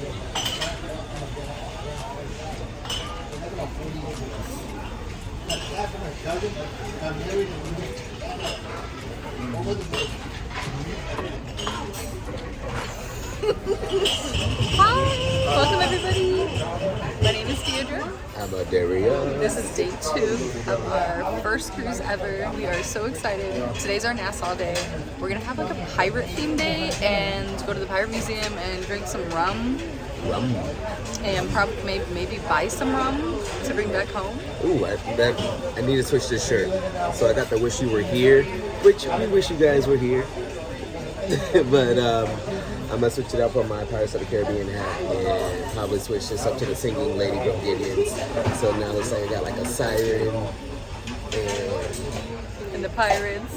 Hi! Welcome everybody! My name is Deirdre. I'm Daria. This is day 2 of our first cruise ever. We are so excited. Today's our Nassau day. We're gonna have like a pirate theme day and go to the pirate museum and drink some rum. And probably maybe buy some rum to bring back home. Ooh, I need to switch this shirt. So I got the wish you were here, which we wish you guys were here. But I'm gonna switch it up on my Pirates of the Caribbean hat and probably switch this up to the singing lady from Gideon's. So now it looks like I got like a siren And the pirates.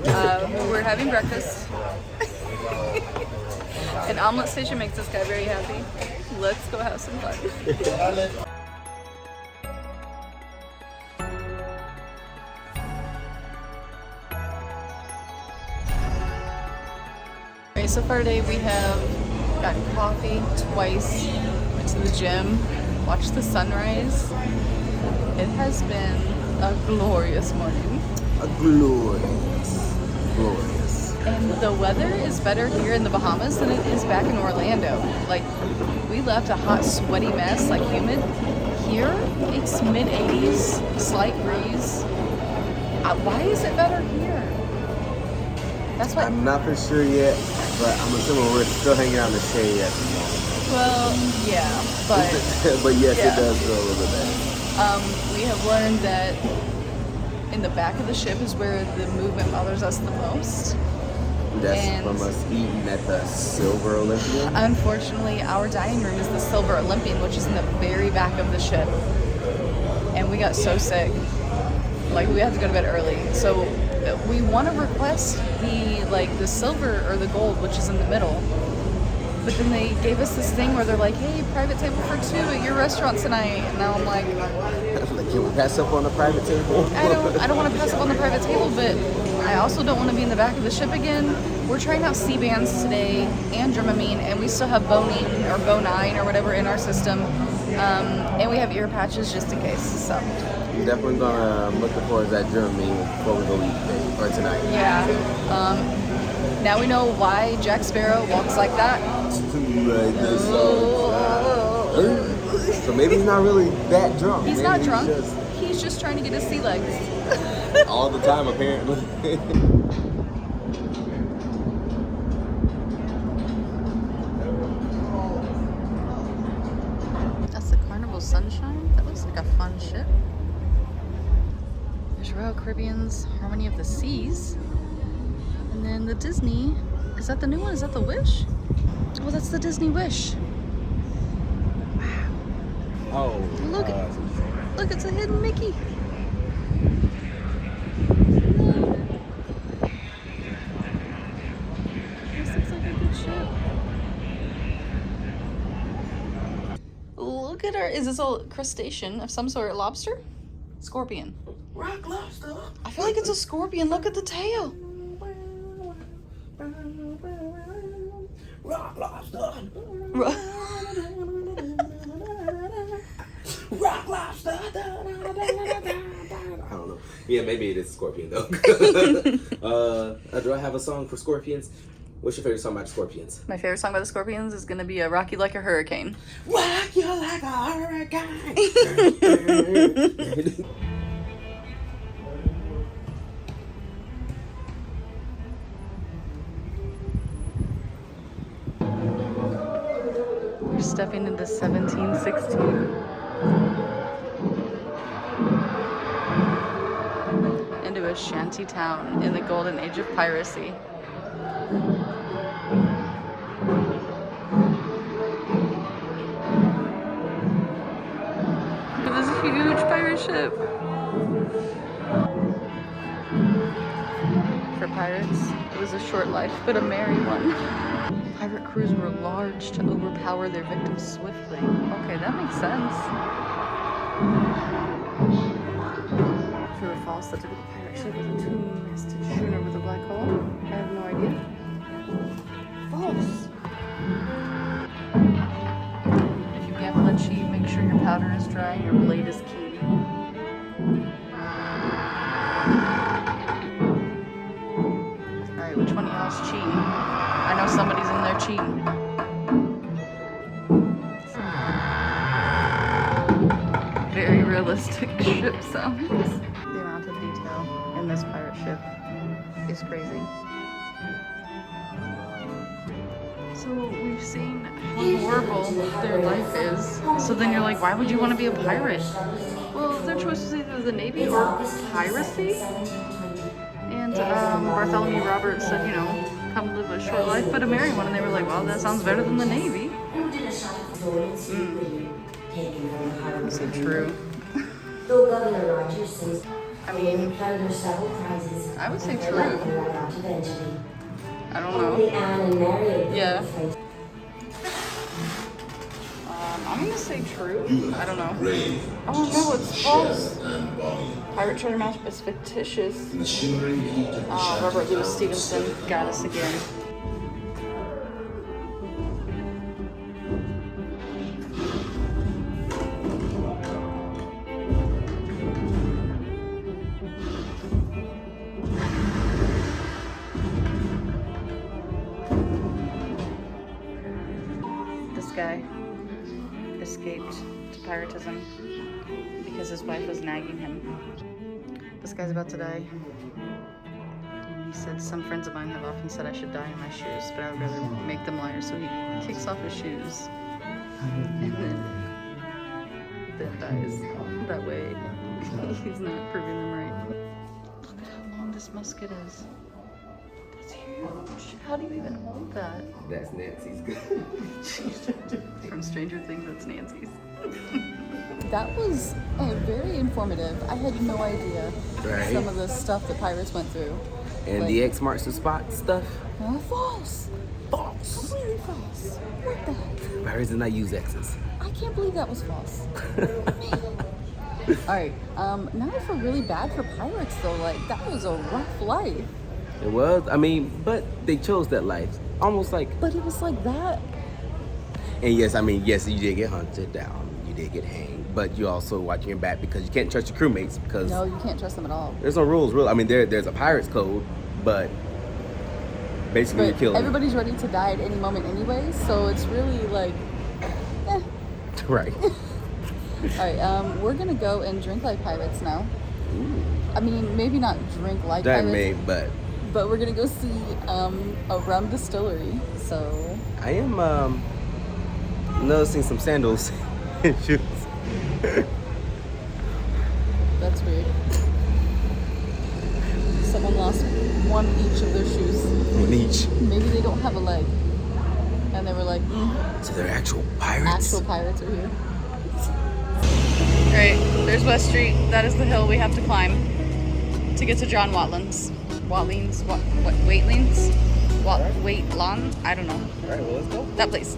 Yeah. We're having breakfast. An omelet station makes this guy very happy. Let's go have some fun. Okay, so far today we have gotten coffee twice, went to the gym, watched the sunrise. It has been a glorious morning. Glorious. And the weather is better here in the Bahamas than it is back in Orlando. Like, we left a hot, sweaty mess, like humid. Here, it's mid-80s, slight breeze. Why is it better here? That's what I'm not for sure yet, but I'm assuming we're still hanging out in the shade at the moment. Well, yeah, but but yes, yeah. It does feel a little bit better. We have learned that in the back of the ship is where the movement bothers us the most. That's from us eating at the Silver Olympian. Unfortunately, our dining room is the Silver Olympian, which is in the very back of the ship. And we got so sick. Like, we had to go to bed early. So we want to request the silver or the gold, which is in the middle. But then they gave us this thing where they're like, hey, private table for 2 at your restaurant tonight. And now I'm like, can we pass up on the private table? I don't want to pass up on the private table, but I also don't want to be in the back of the ship again. We're trying out sea bands today and Dramamine, and we still have Bonine or Bonine or whatever in our system. And we have ear patches just in case. So I'm definitely gonna looking forward to that Dramamine before we go eat today or tonight. yeah. Now we know why Jack Sparrow walks like that. So maybe he's not really that drunk. He's Maybe not drunk. He's just trying to get his sea legs. all the time, apparently. That's the Carnival Sunshine. That looks like a fun ship. There's Royal Caribbean's Harmony of the Seas. And then the Disney. Is that the new one? Is that the Wish? Oh, that's the Disney Wish. Oh. Look, it's a hidden Mickey. This looks like a good ship. Look at her. Is this a crustacean of some sort? Lobster? Scorpion. Rock lobster. I feel like it's a scorpion. Look at the tail. Rock lobster. Rock lobster. I don't know. Yeah, maybe it is Scorpion though. Do I have a song for Scorpions? What's your favorite song about Scorpions? My favorite song by the Scorpions is gonna be Rock You Like a Hurricane. Rock you like a hurricane. We're stepping into 1716. Into a shanty town in the golden age of piracy. This huge pirate ship. For pirates, it was a short life, but a merry one. Pirate crews were large to overpower their victims swiftly. Okay, that makes sense. True or false that the pirate ship was a two-masted schooner with a black hole? I have no idea. False. dry and your blade is key. Alright, which one of y'all's cheating? I know somebody's in there cheating. Very realistic ship sounds. The amount of detail in this pirate ship is crazy. So we've seen how horrible their life is. So then you're like, why would you want to be a pirate? Well, their choice was either the Navy or piracy. And Bartholomew Roberts said, you know, come live a short life but a merry one. And they were like, well, that sounds better than the Navy. Is it true? I mean, I would say true. I don't know. Yeah. I'm gonna say true. I don't know. Oh no, it's false. Pirate treasure map is fictitious. Robert Louis Stevenson got us again. This guy escaped to piratism because his wife was nagging him. This guy's about to die. And he said, some friends of mine have often said I should die in my shoes, but I would rather make them liars. So he kicks off his shoes and then dies that way. He's not proving them right. Look at how long this musket is. That's huge. How do you even hold that? That's Nancy's gun. From Stranger Things, that's Nancy's. That was very informative. I had no idea some of the stuff the pirates went through. And Like, the X marks the spot stuff. False. False. Completely false. What the heck? Pirates did not use X's. I can't believe that was false. Alright, now I feel really bad for pirates though. Like, that was a rough life. It was. I mean, but they chose that life. Almost like. But it was like that. And yes, I mean, yes, you did get hunted down. You did get hanged. But you also watching your back because you can't trust your crewmates because No, you can't trust them at all. there's no rules. Real. I mean, there's a pirate's code, but basically you're But killing. everybody's ready to die at any moment anyway, so it's really like, Right. Alright, we're gonna go and drink like pirates now. I mean, maybe not drink like That pirates. may, But we're gonna go see a rum distillery. So I am noticing some sandals and shoes. that's weird. Someone lost one each of their shoes. One each. Maybe they don't have a leg. And they were like, So they're actual pirates. actual pirates are here. Alright, there's West Street. That is the hill we have to climb to get to John Watling's. Watling's? What? Waitling's? Waitlon? I don't know. Alright, well, let's go. That place.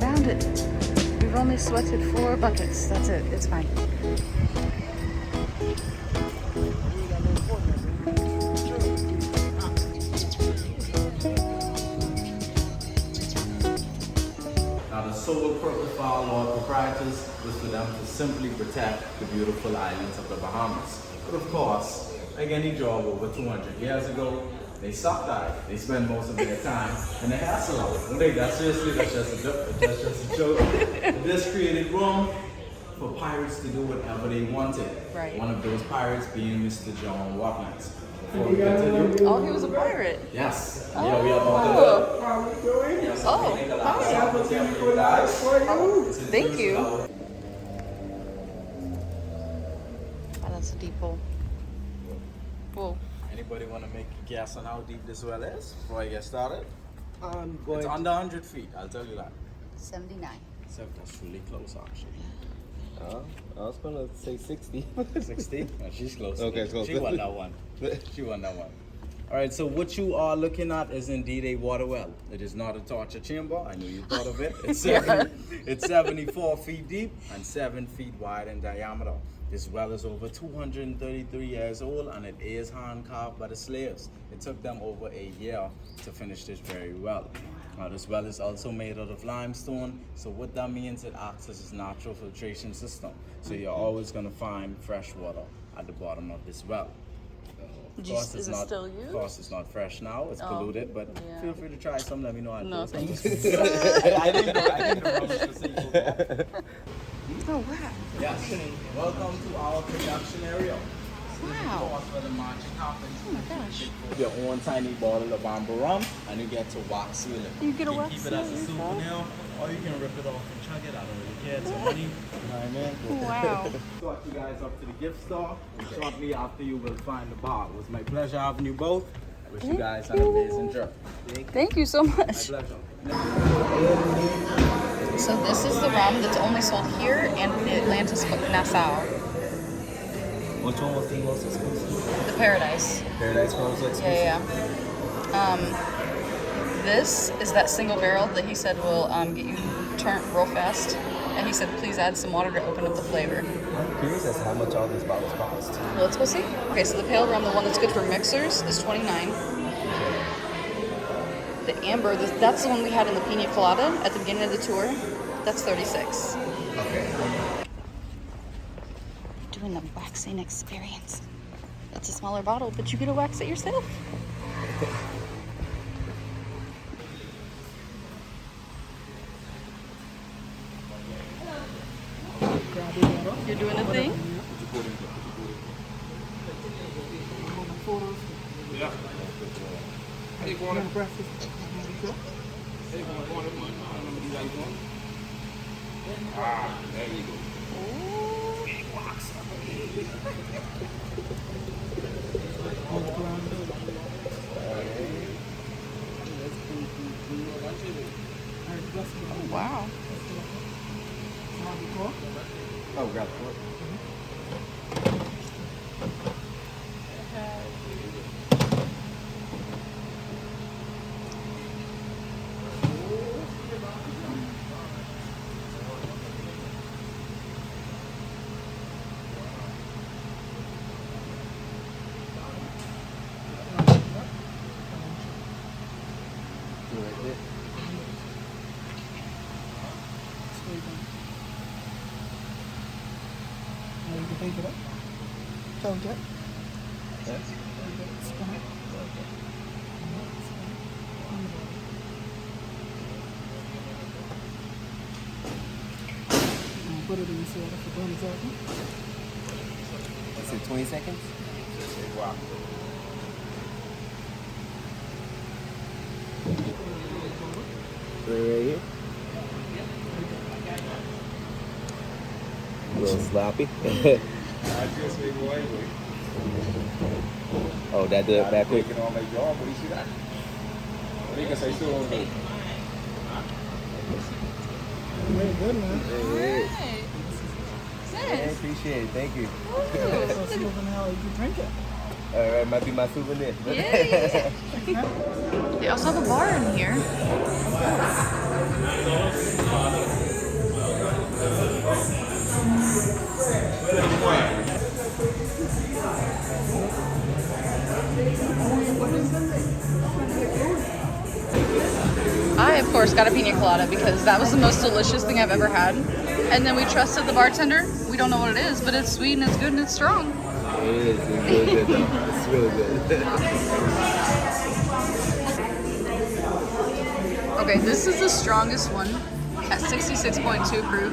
Found it. We've only sweated 4 buckets. That's it. It's fine. Now, the sole purpose for our Lord proprietors was for them to simply protect the beautiful islands of the Bahamas. But of course, like any job over 200 years ago, they suck at it. They spend most of their time in the hassle of it. Wait, that's just a joke. This created room for pirates to do whatever they wanted. Right. One of those pirates being Mr. John Watkins. Before we continue, Oh, he was a pirate. yes, yeah, we are about to look. Oh, hi. Oh, thank you. Oh, that's a deep hole. Whoa. Anybody want to make a guess on how deep this well is before I get started? I'm going It's under 100 feet, I'll tell you that. 79. So that's really close, actually. I was gonna say 60. 60? Oh, she's close. Okay, it's close. She won that one. She won that one. All right, so what you are looking at is indeed a water well. It is not a torture chamber. I know you thought of it. It's 74 feet deep and 7 feet wide in diameter. This well is over 233 years old and it is hand carved by the slaves. It took them over a year to finish this very well. Now this well is also made out of limestone, so what that means, it acts as a natural filtration system. So you're always going to find fresh water at the bottom of this well. Of course, Is it still used? Of course, it's not fresh now. It's polluted, but yeah. feel free to try some. Let me know how it No, goes. thanks. I didn't know how much to say. Oh, wow. Yes. Welcome to our production area. Wow. That's where the magic happens. Oh my gosh. Your own tiny bottle of amber rum, and you get to wax seal it. You get a can wax keep it as a seal, souvenir, or you can rip it off and chug it. I don't really care. It's your money. You know what I mean? Wow. Got you guys up to the gift store. Shortly after, you will find the bar. It was my pleasure having you both. I wish you guys an amazing trip. Thank you so My much. pleasure. So this is the rum that's only sold here and in Atlantis, Nassau. Which one was the most exclusive? The Paradise. Paradise one was exclusive. Yeah. This is that single barrel that he said will get you turned real fast. And he said, please add some water to open up the flavor. I'm curious as to how much all these bottles cost. Well, let's go see. Okay, so the pale rum, the one that's good for mixers, is $29. The amber, that's the one we had in the Pina Colada at the beginning of the tour. That's $36. Okay. Doing the waxing experience. It's a smaller bottle, but you get to wax it yourself. You're doing the thing? Yeah. Ah, there you go. Oh, wow. Oh, grab the fork. Put it in the water for 20 seconds. Is it 20 seconds? Wow. Right here. A little sloppy. I just made one. Oh, that did it back quick. Taking all my job. What do you see that? What do you say? Still on me? Very good, man. Hey, Nice. appreciate it. Thank you. So see over now you can drink it. All right, might be my souvenir. Yeah. They also have a bar in here. I, of course, got a pina colada because that was the most delicious thing I've ever had. And then we trusted the bartender. We don't know what it is, but it's sweet and it's good and it's strong. It is. It's really good, though. It's really good. Okay, this is the strongest one at 66.2 proof.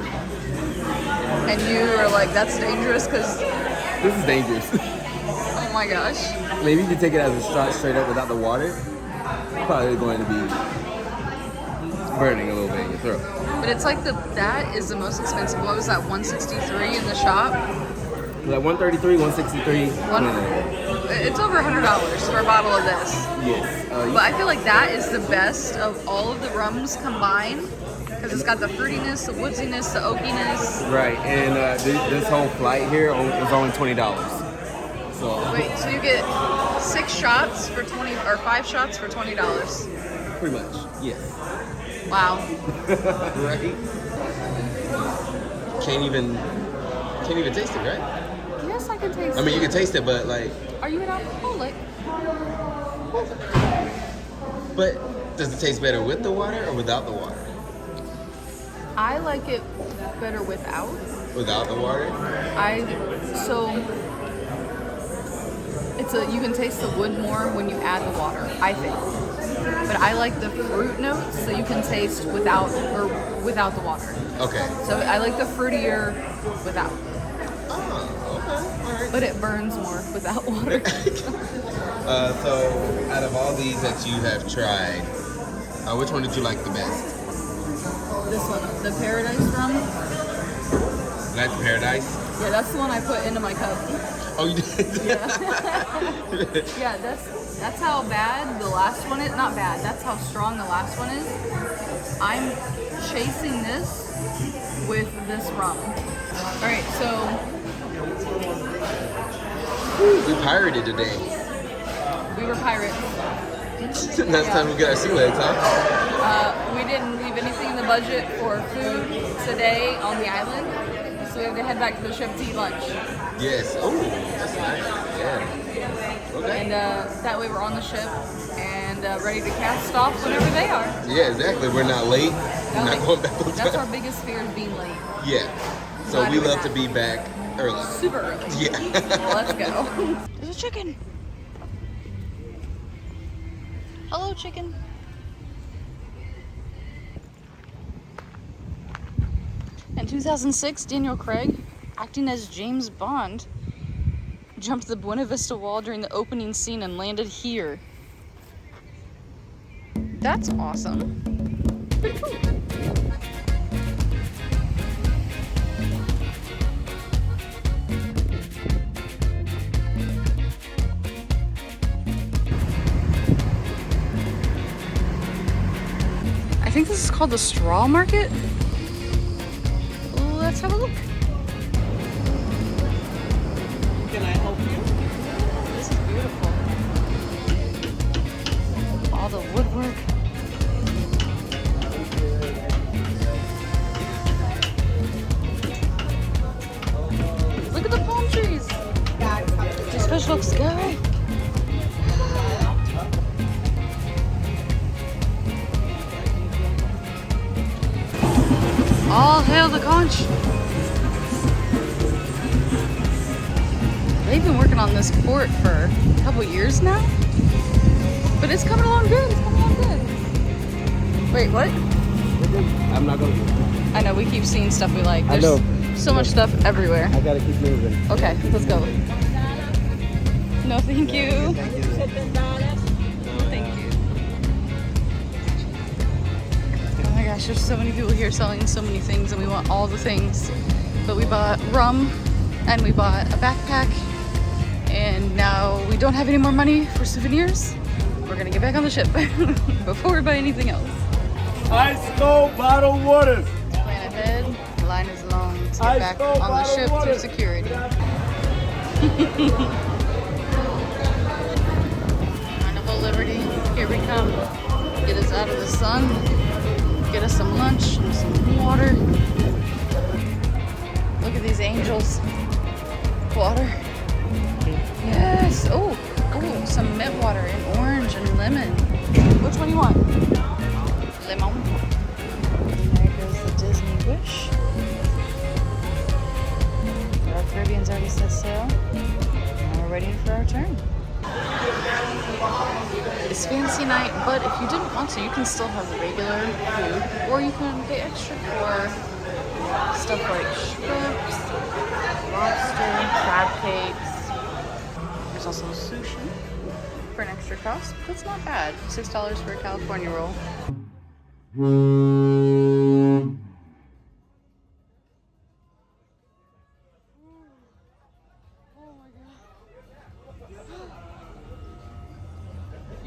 And you are like, that's dangerous because, This is dangerous. oh my gosh. Maybe you can take it as a shot straight up without the water. Probably going to be burning a little bit in your throat. But it's like that is the most expensive. What was that, 163 in the shop? Like 133, 163. It's over $100 for a bottle of this. Yes. But I feel like that is the best of all of the rums combined because it's got the fruitiness, the woodsiness, the oakiness. Right, and this whole flight here is only $20. So Wait, so you get 6 shots for 20 or 5 shots for $20? pretty much, yes. Wow. Right? Can't even taste it, right? Yes, I can taste I mean, you it. can taste it, but like, Are you an alcoholic? but does it taste better with the water or without the water? I like it better without. Without the water? You can taste the wood more when you add the water, I think. But I like the fruit notes that you can taste without the water. Okay. So I like the fruitier without. Oh, okay. All right. But it burns more without water. So, out of all these that you have tried, which one did you like the best? This one, the Paradise rum. Like the Paradise? Yeah, that's the one I put into my cup. Oh, you did? Yeah. Yeah, that's how bad the last one is. Not bad. That's how strong the last one is. I'm chasing this with this rum. All right, so We pirated today. we were pirates. Last time we got our sea legs, huh? We didn't leave anything in the budget for food today on the island, so we have to head back to the ship to eat lunch. Yes. Oh, that's nice. Yeah. Okay. And that way we're on the ship and ready to cast off whenever they are. Yeah, exactly. We're not late. We're not going back on time. That's our biggest fear is being late. Yeah. So Not we even love to that. be back early. Super early. Yeah. Let's go. There's a chicken. Hello, chicken. In 2006, Daniel Craig, acting as James Bond, jumped the Buena Vista Wall during the opening scene and landed here. That's awesome. Pretty cool. I think this is called the Straw Market. Let's have a look. Can I help you? This is beautiful. All the woodwork. Look at the palm trees. This fish looks good. All hail the conch. They've been working on this fort for a couple years now, but it's coming along good. It's coming along good. Wait, what? I'm not going to. I know we keep seeing stuff we like. I There's know. so much stuff everywhere. I got to keep moving. Okay, let's go. No, thank you. Thank you. Oh my gosh, there's so many people here selling so many things, and we want all the things. But we bought rum, and we bought a backpack, and now we don't have any more money for souvenirs. We're gonna get back on the ship before we buy anything else. Ice cold bottled waters. Plan ahead. The line is long to get Ice back cold on the bottled ship water. through security. Carnival Liberty, here we come. Get us out of the sun, get us some lunch and some water. Look at these angels. Water. Yes. Oh, some mint water and orange and lemon. Which one do you want? Lemon. There goes the Disney Wish. Royal Caribbean's already set sail. Now we're waiting for our turn. It's fancy night, but if you didn't want to, you can still have regular food, or you can pay extra for stuff like shrimps, lobster, crab cakes. There's also sushi for an extra cost, but it's not bad. $6 for a California roll.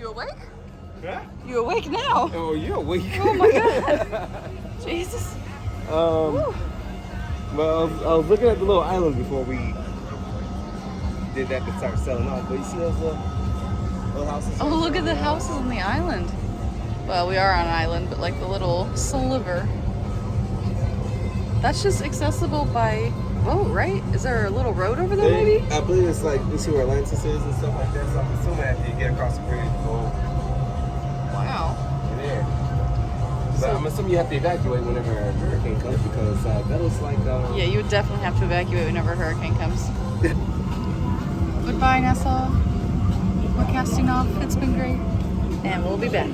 You awake? Huh? You awake now? Oh, you're awake. Oh my god. Jesus. Well, I was looking at the little islands before we did that to start selling off. But you see those little houses? Oh, look at the houses on the island. Well, we are on an island, but like the little sliver. That's just accessible by boat, right? Is there a little road over there, maybe? I believe it's like, you see where Atlantis is and stuff like that. So I'm assuming after you get across the bridge, go Wow. there. But I'm assuming you have to evacuate whenever a hurricane comes because that looks like. Yeah, you would definitely have to evacuate whenever a hurricane comes. Goodbye, Nassau. We're casting off. It's been great. And we'll be back.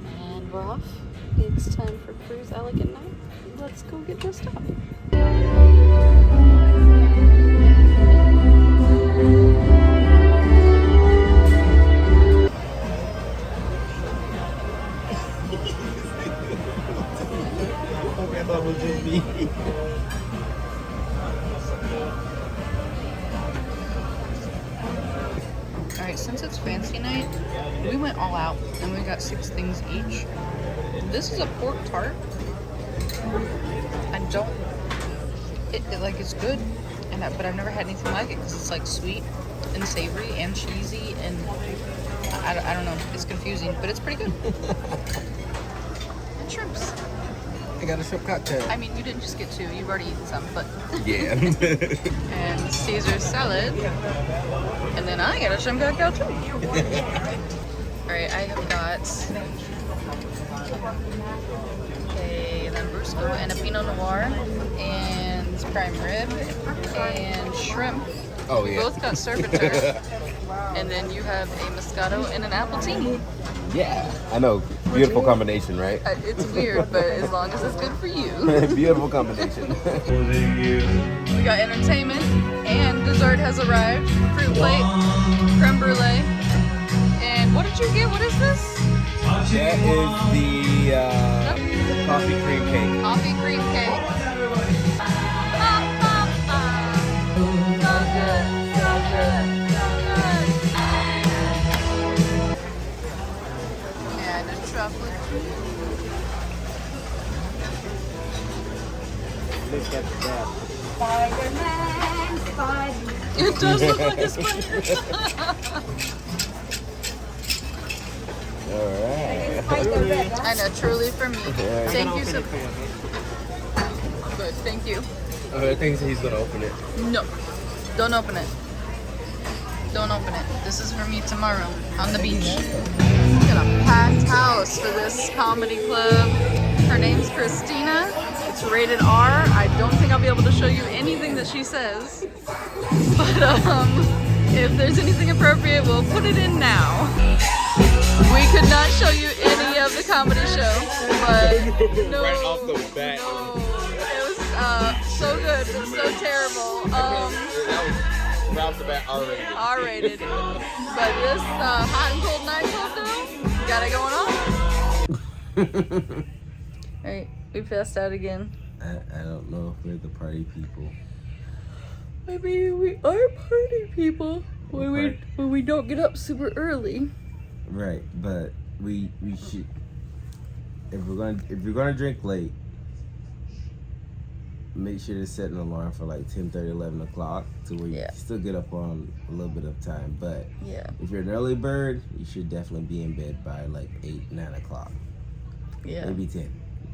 And we're off. It's time for cruise elegant night. Let's go get dressed up. Alright, since it's fancy night, we went all out and we got 6 things each. This is a pork tart. I don't, it's good, but I've never had anything like it because it's like sweet and savory and cheesy and I don't know, it's confusing, but it's pretty good. And shrimps. I got a shrimp cocktail. I mean, you didn't just get 2, you've already eaten some, but. Yeah. And Caesar salad. And then I got a shrimp cocktail too. Alright, I have got a Lambrusco and a Pinot Noir and prime rib and shrimp. Oh, yeah. Both got surf and turf. And then you have a Moscato and an Appletini. Yeah. I know. Beautiful combination, right? It's weird, but as long as it's good for you. Beautiful combination. We got entertainment and dessert has arrived. Fruit plate, creme brulee. And what did you get? What is this? That is the coffee cream cake. Coffee cream cake. So good, so good, so good. And a chocolate. Spider-Man, Spider-Man. It does look like a spider. Alright. I know, truly for me. Thank you so much. Good, thank you. I think he's gonna open it. No, don't open it. Don't open it. This is for me tomorrow on the beach. We got a packed house for this comedy club. Her name's Christina. It's rated R. I don't think I'll be able to show you anything that she says. But if there's anything appropriate, we'll put it in now. We could not show you any of the comedy show, but no. Right off the bat. It was so good. It was so terrible. That was right off the bat R-rated. R-rated. But this hot and cold nightclub though, got it going on. Alright, we passed out again. I don't know if we're the party people. I mean, we are party people when we don't get up super early. Right, but we should, if you're gonna drink late, make sure to set an alarm for like 10:30, 11 o'clock to where you still get up on a little bit of time. But if you're an early bird, you should definitely be in bed by like 8, 9 o'clock. Yeah. Maybe 10,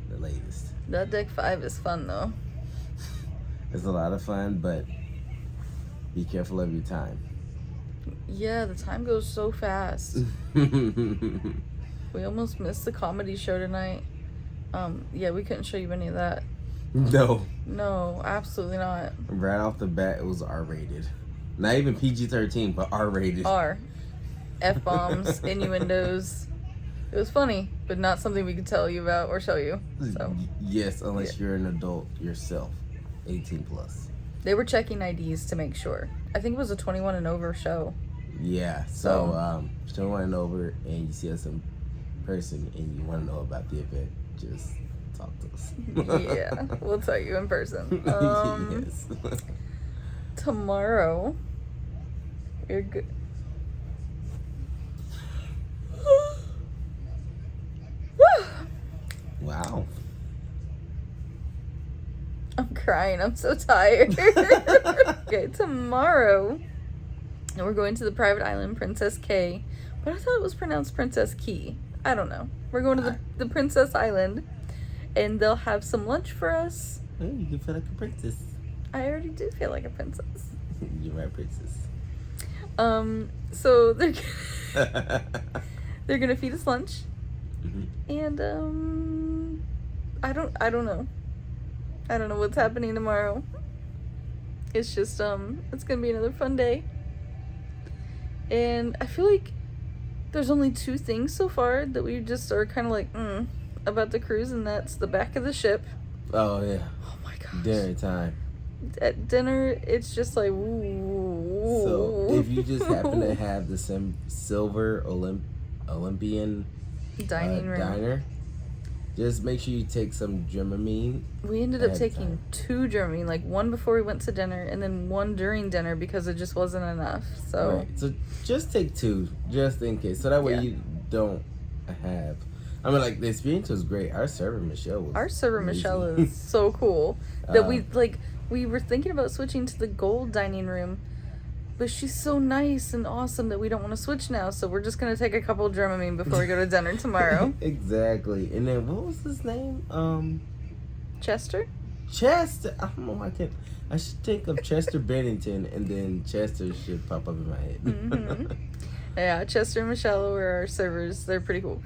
the latest. That deck 5 is fun though. It's a lot of fun, but be careful of your time. Yeah, the time goes so fast. We almost missed the comedy show tonight. Yeah, we couldn't show you any of that. No. No, absolutely not. Right off the bat, it was R-rated. Not even PG-13, but R-rated. R. F-bombs, innuendos. It was funny, but not something we could tell you about or show you. So Yes, unless you're an adult yourself, 18 plus. they were checking IDs to make sure. I think it was a 21 and over show. Yeah, so 21 and over, and you see us in person, and you want to know about the event, just talk to us. Yeah, we'll tell you in person. Yes. Tomorrow, you're good. Wow. I'm crying. I'm so tired. Okay, tomorrow, and we're going to the private island, Princess K. But I thought it was pronounced Princess Key. I don't know. We're going to the Princess Island, and they'll have some lunch for us. Oh, you can feel like a princess. I already do feel like a princess. You're my princess. So they're they're gonna feed us lunch, and I don't know. I don't know what's happening tomorrow. It's just it's gonna be another fun day, and I feel like there's only 2 things so far that we just are kind of like about the cruise, and that's the back of the ship. Oh yeah. Oh my gosh. Dinner time. At dinner, it's just like ooh. So if you just happen to have the silver Olympian dining room. diner, just make sure you take some Dramamine. We ended up taking 2 Dramamine, like 1 before we went to dinner, and then 1 during dinner because it just wasn't enough. So, Right. So just take 2, just in case, so that way you don't have. I mean, like the experience was great. Our server Michelle is so cool that we were thinking about switching to the gold dining room, but she's so nice and awesome that we don't want to switch now. So we're just gonna take a couple of Dramamine before we go to dinner tomorrow. Exactly. And then what was his name? Chester. I don't know why I should think of Chester Bennington, and then Chester should pop up in my head. Yeah, Chester and Michelle were our servers. They're pretty cool.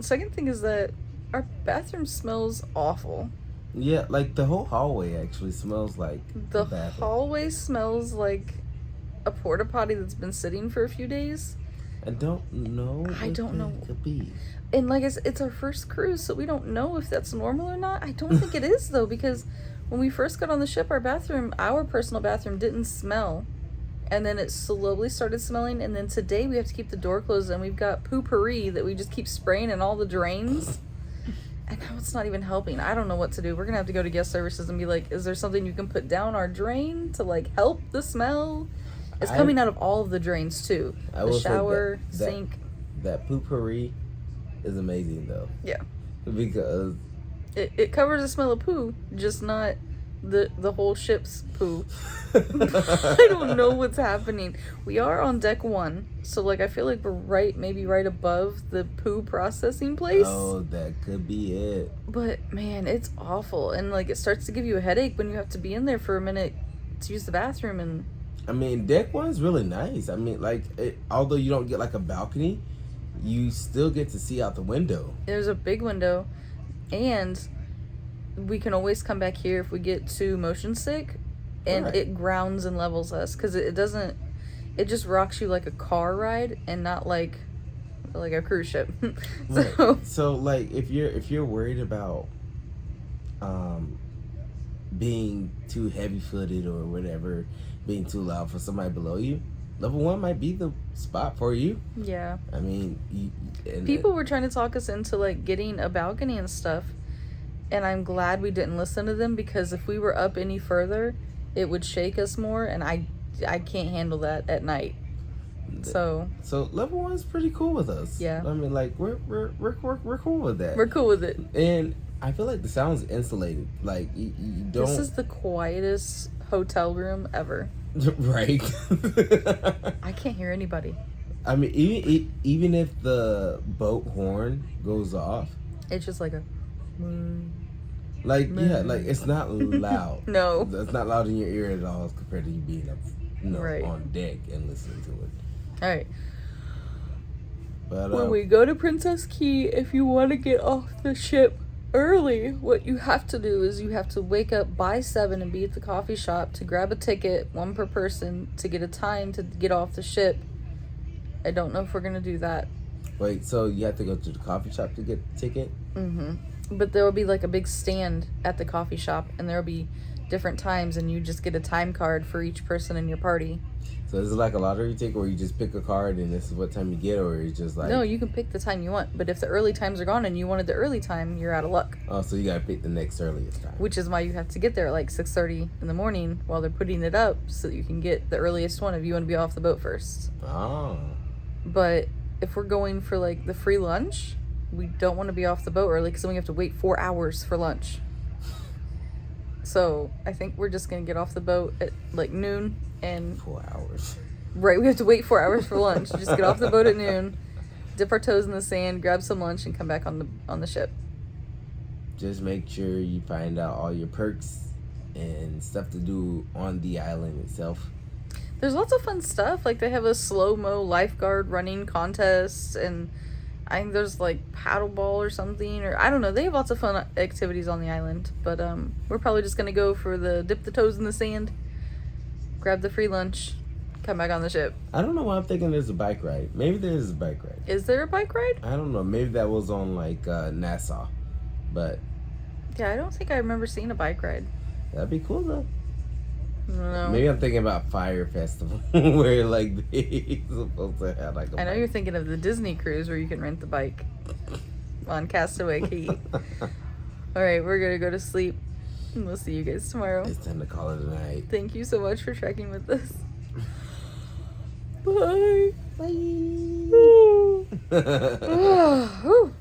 Second thing is that our bathroom smells awful. Yeah, like the whole hallway actually smells like The bathroom. hallway smells like a porta potty that's been sitting for a few days. I don't know. I don't know. It could be. And like I said, it's our first cruise, so we don't know if that's normal or not. I don't think it is though, because when we first got on the ship, our personal bathroom didn't smell. And then it slowly started smelling, and then today we have to keep the door closed, and we've got poopery that we just keep spraying in all the drains. And now it's not even helping. I don't know what to do. We're gonna have to go to guest services and be like, is there something you can put down our drain to like help the smell? It's coming out of all of the drains too. The shower, sink. That poopery is amazing though. Yeah. Because it covers the smell of poo, just not the whole ship's poo. I don't know what's happening. We are on deck 1, so like I feel like we're maybe right above the poo processing place. Oh, that could be it. But man, it's awful, and like it starts to give you a headache when you have to be in there for a minute to use the bathroom. And I mean, deck 1's really nice. I mean, like although you don't get like a balcony, you still get to see out the window. There's a big window, and we can always come back here if we get too motion sick, and it grounds and levels us, because it just rocks you like a car ride and not like a cruise ship. So like if you're worried about being too heavy-footed or whatever, being too loud for somebody below you, level 1 might be the spot for you. Yeah. I mean, people were trying to talk us into like getting a balcony and stuff, and I'm glad we didn't listen to them, because if we were up any further, it would shake us more, and I can't handle that at night. So level 1's pretty cool with us. Yeah. I mean, like we're cool with that. We're cool with it. And I feel like the sound's insulated. Like you don't. This is the quietest hotel room ever. Right. I can't hear anybody. I mean, even if the boat horn goes off, it's just like a. Like like it's not loud. No, it's not loud in your ear at all compared to you being up, right on deck and listening to it. All right. But when we go to Princess Key, if you want to get off the ship early, what you have to do is you have to wake up by 7 and be at the coffee shop to grab a ticket, 1 per person, to get a time to get off the ship. I don't know if we're gonna do that. Wait, so you have to go to the coffee shop to get the ticket? But there will be like a big stand at the coffee shop, and there will be different times, and you just get a time card for each person in your party. So is it like a lottery ticket where you just pick a card and this is what time you get, or it's just like... No, you can pick the time you want, but if the early times are gone and you wanted the early time, you're out of luck. Oh, so you gotta pick the next earliest time. Which is why you have to get there at like 6:30 in the morning while they're putting it up so that you can get the earliest one if you want to be off the boat first. Oh. But if we're going for like the free lunch, we don't want to be off the boat early because then we have to wait 4 hours for lunch. So I think we're just going to get off the boat at like noon and... 4 hours. Right, we have to wait 4 hours for lunch. Just get off the boat at noon, dip our toes in the sand, grab some lunch, and come back on the ship. Just make sure you find out all your perks and stuff to do on the island itself. There's lots of fun stuff. Like they have a slow-mo lifeguard running contest, and I think there's like paddleball or something, or I don't know. They have lots of fun activities on the island. But we're probably just gonna go for the dip the toes in the sand, grab the free lunch, come back on the ship. I don't know why I'm thinking there's a bike ride. Maybe there is a bike ride. Is there a bike ride? I don't know. Maybe that was on like Nassau, but Yeah, I don't think I remember seeing a bike ride. that'd be cool though. I don't know. Maybe I'm thinking about Fire Festival where like they supposed to have like a I know bike. you're thinking of the Disney cruise where you can rent the bike on Castaway Key. All right, we're gonna go to sleep, and we'll see you guys tomorrow. It's time to call it a night. Thank you so much for trekking with us. Bye. Bye. Whew.